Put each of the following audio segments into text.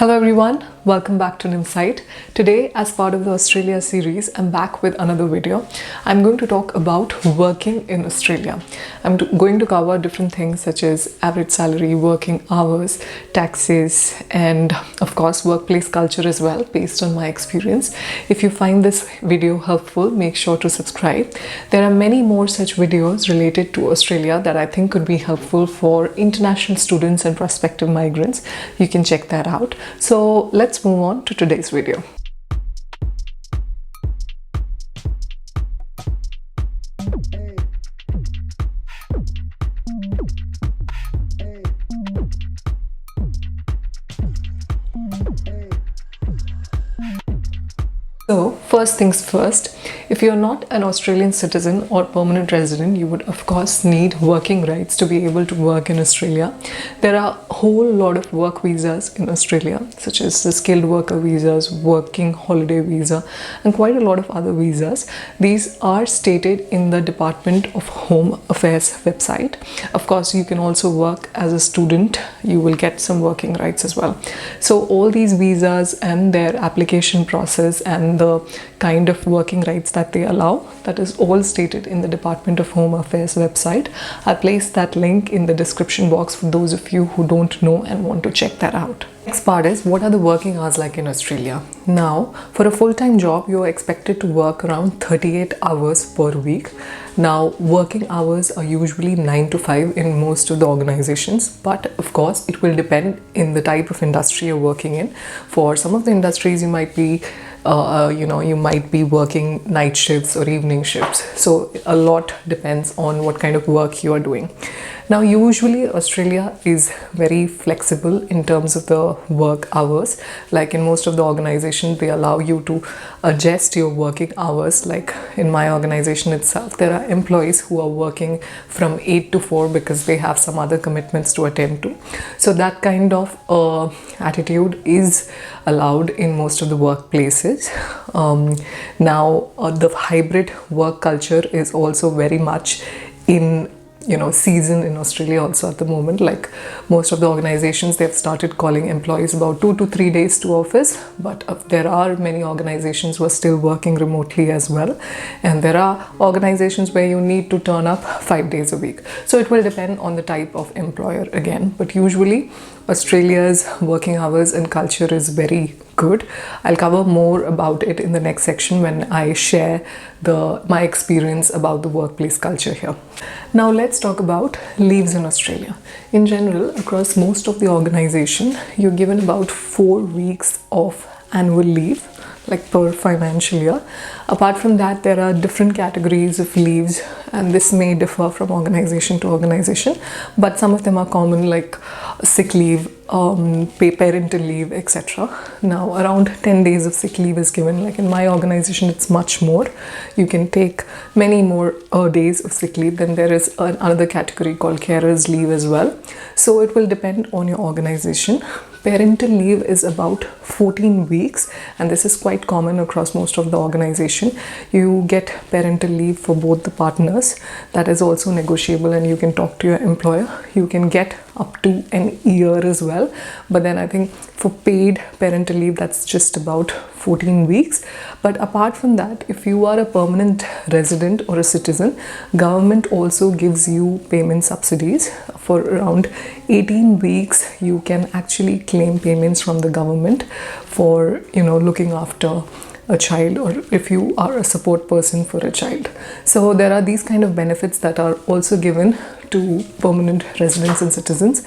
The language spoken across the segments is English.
Hello everyone, welcome back to an Insight. Today, as part of the Australia series, I'm back with another video. I'm going to talk about working in Australia. I'm going to cover different things such as average salary, working hours, taxes, and of course workplace culture as well, based on my experience. If you find this video helpful, make sure to subscribe. There are many more such videos related to Australia that I think could be helpful for international students and prospective migrants. You can check that out. So let's move on to today's video. So first things first, if you're not an Australian citizen or permanent resident, you would of course need working rights to be able to work in Australia. There are a whole lot of work visas in Australia, such as the skilled worker visas, working holiday visa, and quite a lot of other visas. These are stated in the Department of Home Affairs website. Of course, you can also work as a student. You will get some working rights as well. So all these visas and their application process and the kind of working rights that they allow, that is all stated in the Department of Home Affairs website. I'll place that link in the description box for those of you who don't know and want to check that out. Next part is, what are the working hours like in Australia? Now, for a full-time job, you're expected to work around 38 hours per week. Now, working hours are usually 9 to 5 in most of the organizations, but of course, it will depend in the type of industry you're working in. For some of the industries, you might be you might be working night shifts or evening shifts. So a lot depends on what kind of work you are doing. Now, usually Australia is very flexible in terms of the work hours. Like in most of the organizations, they allow you to adjust your working hours. Like in my organization itself, there are employees who are working from 8 to 4 because they have some other commitments to attend to. So that kind of attitude is allowed in most of the workplaces. Now, the hybrid work culture is also very much in season in Australia also at the moment. Like most of the organizations, they've started calling employees about 2 to 3 days to office, but there are many organizations who are still working remotely as well, and there are organizations where you need to turn up 5 days a week. So it will depend on the type of employer again, but usually Australia's working hours and culture is very good. I'll cover more about it in the next section when I share my experience about the workplace culture here. Now let's talk about leaves in Australia. In general, across most of the organization, you're given about 4 weeks of annual leave, like per financial year. Apart from that, there are different categories of leaves, and this may differ from organization to organization, but some of them are common, like sick leave, parental leave, etc. Now, around 10 days of sick leave is given. Like in my organization, it's much more. You can take many more days of sick leave. Then there is another category called carers leave as well. So it will depend on your organization. Parental leave is about 14 weeks, and this is quite common across most of the organization. You get parental leave for both the partners. That is also negotiable, and you can talk to your employer. You can get up to an year as well, but then I think for paid parental leave, that's just about 14 weeks. But apart from that, if you are a permanent resident or a citizen, government also gives you payment subsidies. For around 18 weeks, you can actually claim payments from the government for looking after a child, or if you are a support person for a child. So there are these kind of benefits that are also given to permanent residents and citizens.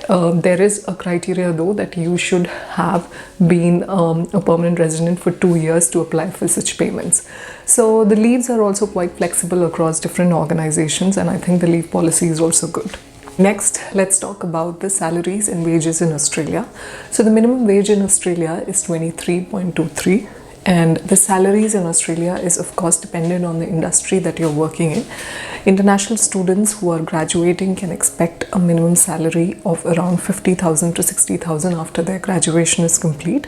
There is a criteria though, that you should have been a permanent resident for 2 years to apply for such payments. So the leaves are also quite flexible across different organizations, and I think the leave policy is also good. Next, let's talk about the salaries and wages in Australia. So the minimum wage in Australia is 23.23. And the salaries in Australia is of course dependent on the industry that you're working in. International students who are graduating can expect a minimum salary of around 50,000 to 60,000 after their graduation is complete.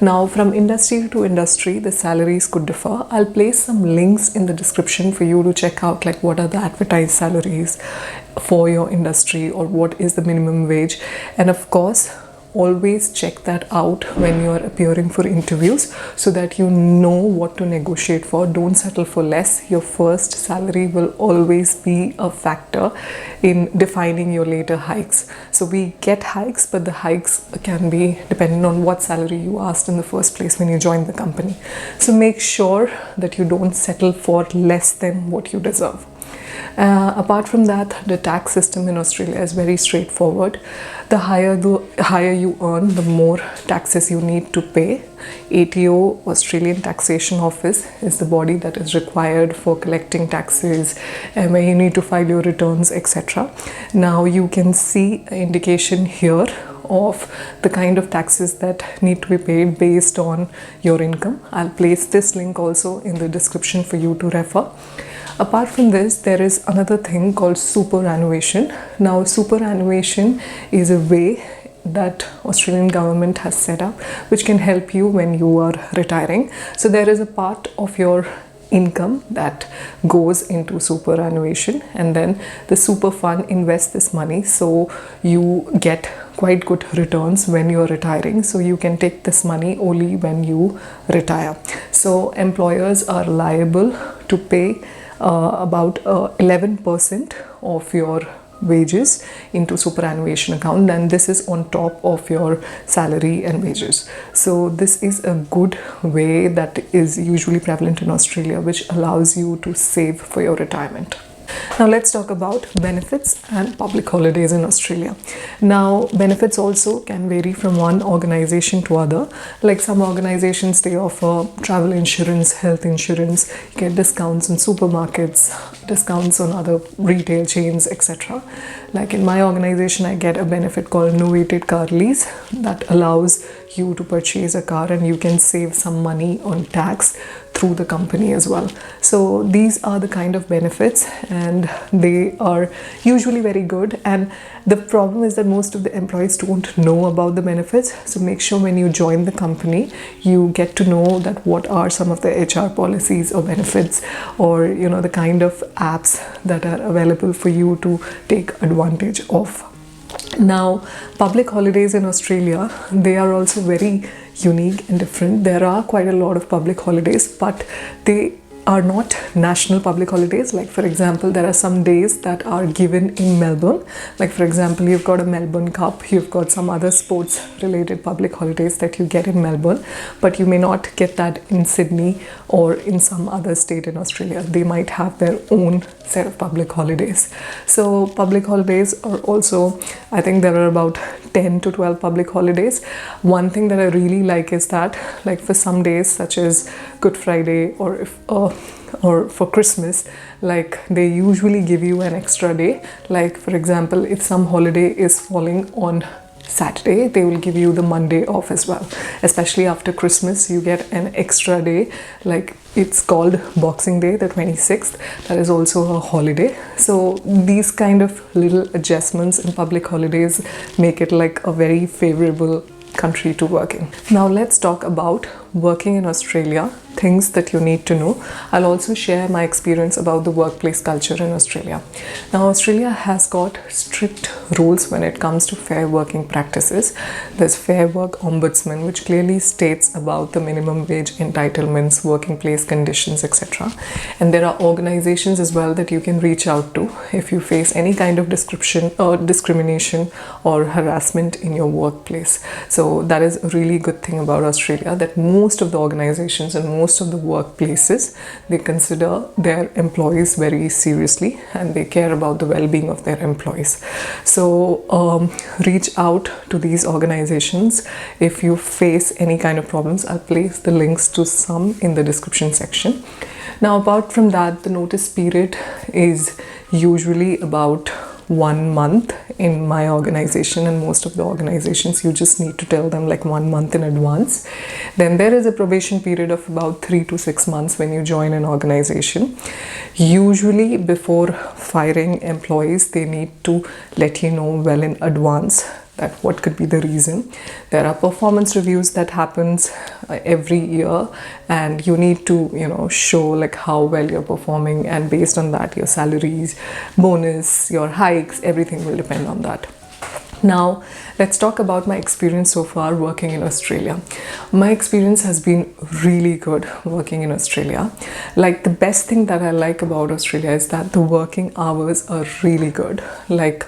Now, from industry to industry, the salaries could differ. I'll place some links in the description for you to check out, like what are the advertised salaries for your industry or what is the minimum wage. And of course, always check that out when you are appearing for interviews so that you know what to negotiate for. Don't settle for less. Your first salary will always be a factor in defining your later hikes. So we get hikes, but the hikes can be dependent on what salary you asked in the first place when you joined the company. So make sure that you don't settle for less than what you deserve. Apart from that, the tax system in Australia is very straightforward. The higher you earn, the more taxes you need to pay. ATO, Australian Taxation Office, is the body that is required for collecting taxes and where you need to file your returns, etc. Now you can see an indication here of the kind of taxes that need to be paid based on your income. I'll place this link also in the description for you to refer. Apart from this, there is another thing called superannuation. Now, superannuation is a way that Australian government has set up which can help you when you are retiring. So there is a part of your income that goes into superannuation, and then the super fund invests this money, so you get quite good returns when you're retiring. So you can take this money only when you retire. So employers are liable to pay about 11% of your wages into superannuation account, and this is on top of your salary and wages. So this is a good way that is usually prevalent in Australia, which allows you to save for your retirement. Now let's talk about benefits and public holidays in Australia. Now benefits also can vary from one organization to other. Like some organizations, they offer travel insurance, health insurance, you get discounts in supermarkets, discounts on other retail chains, etc. Like in my organization, I get a benefit called novated car lease that allows you to purchase a car and you can save some money on tax through the company as well. So these are the kind of benefits and they are usually very good, and the problem is that most of the employees don't know about the benefits. So make sure when you join the company you get to know that what are some of the HR policies or benefits, or the kind of apps that are available for you to take advantage of. Now, public holidays in Australia, they are also very unique and different. There are quite a lot of public holidays, but they are not national public holidays. Like for example, there are some days that are given in Melbourne. Like for example, you've got a Melbourne Cup, you've got some other sports related public holidays that you get in Melbourne, but you may not get that in Sydney or in some other state in Australia. They might have their own set of public holidays. So public holidays are also, I think there are about 10 to 12 public holidays. One thing that I really like is that, like for some days such as Good Friday or for Christmas, like they usually give you an extra day. Like for example, if some holiday is falling on Saturday, they will give you the Monday off as well. Especially after Christmas, you get an extra day, like it's called Boxing Day, the 26th. That is also a holiday. So these kind of little adjustments in public holidays make it like a very favorable country to work in. Now let's talk about working in Australia, things that you need to know. I'll also share my experience about the workplace culture in Australia. Now Australia has got strict rules when it comes to fair working practices. There's Fair Work Ombudsman, which clearly states about the minimum wage entitlements, working place conditions, etc. And there are organizations as well that you can reach out to if you face any kind of discrimination or harassment in your workplace. So that is a really good thing about Australia, that most of the organizations and most of the workplaces, they consider their employees very seriously and they care about the well-being of their employees. So reach out to these organizations if you face any kind of problems. I'll place the links to some in the description section. Now apart from that, the notice period is usually about 1 month in my organization, and most of the organizations you just need to tell them like 1 month in advance. Then there is a probation period of about 3 to 6 months when you join an organization. Usually before firing employees, they need to let you know well in advance that what could be the reason. There are performance reviews that happens every year, and you need to show like how well you're performing, and based on that your salaries, bonus, your hikes, everything will depend on that. Now, let's talk about my experience so far working in Australia. My experience has been really good working in Australia. Like, the best thing that I like about Australia is that the working hours are really good. Like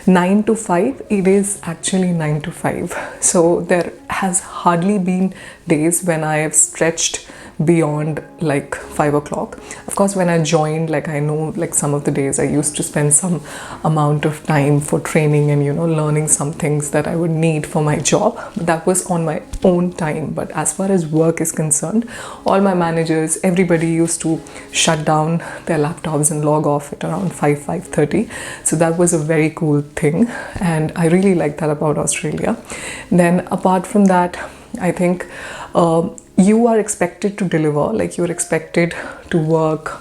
9 to 5, it is actually 9 to 5. So there has hardly been days when I have stretched beyond like 5 o'clock. Of course, when I joined, like, I know like some of the days I used to spend some amount of time for training and learning some things that I would need for my job. But that was on my own time. But as far as work is concerned, all my managers, everybody used to shut down their laptops and log off at around 5:30. So that was a very cool thing, and I really like that about Australia. Then apart from that, I think you are expected to deliver, like you're expected to work.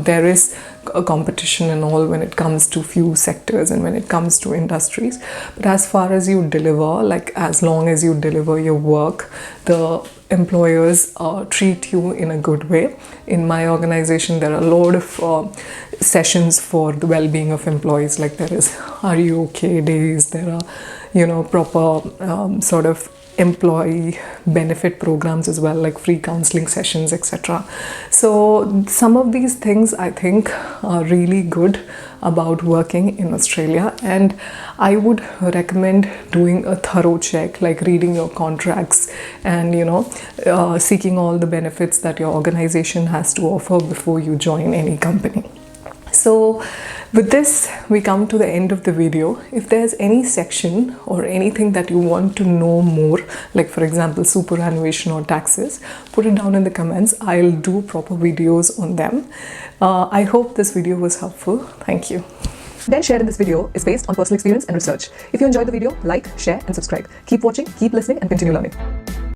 There is a competition and all when it comes to few sectors and when it comes to industries. But as far as you deliver, like as long as you deliver your work, the employers treat you in a good way. In my organization, there are a lot of sessions for the well-being of employees. Like there is "Are you okay?" days. There are proper sort of employee benefit programs as well, like free counseling sessions, etc. So some of these things I think are really good about working in Australia, and I would recommend doing a thorough check, like reading your contracts and seeking all the benefits that your organization has to offer before you join any company. So with this, we come to the end of the video. If there's any section or anything that you want to know more, like for example superannuation or taxes, put it down in the comments. I'll do proper videos on them. I hope this video was helpful. Thank you. Content shared in this video is based on personal experience and research. If you enjoyed the video, like, share and subscribe. Keep watching, keep listening and continue learning.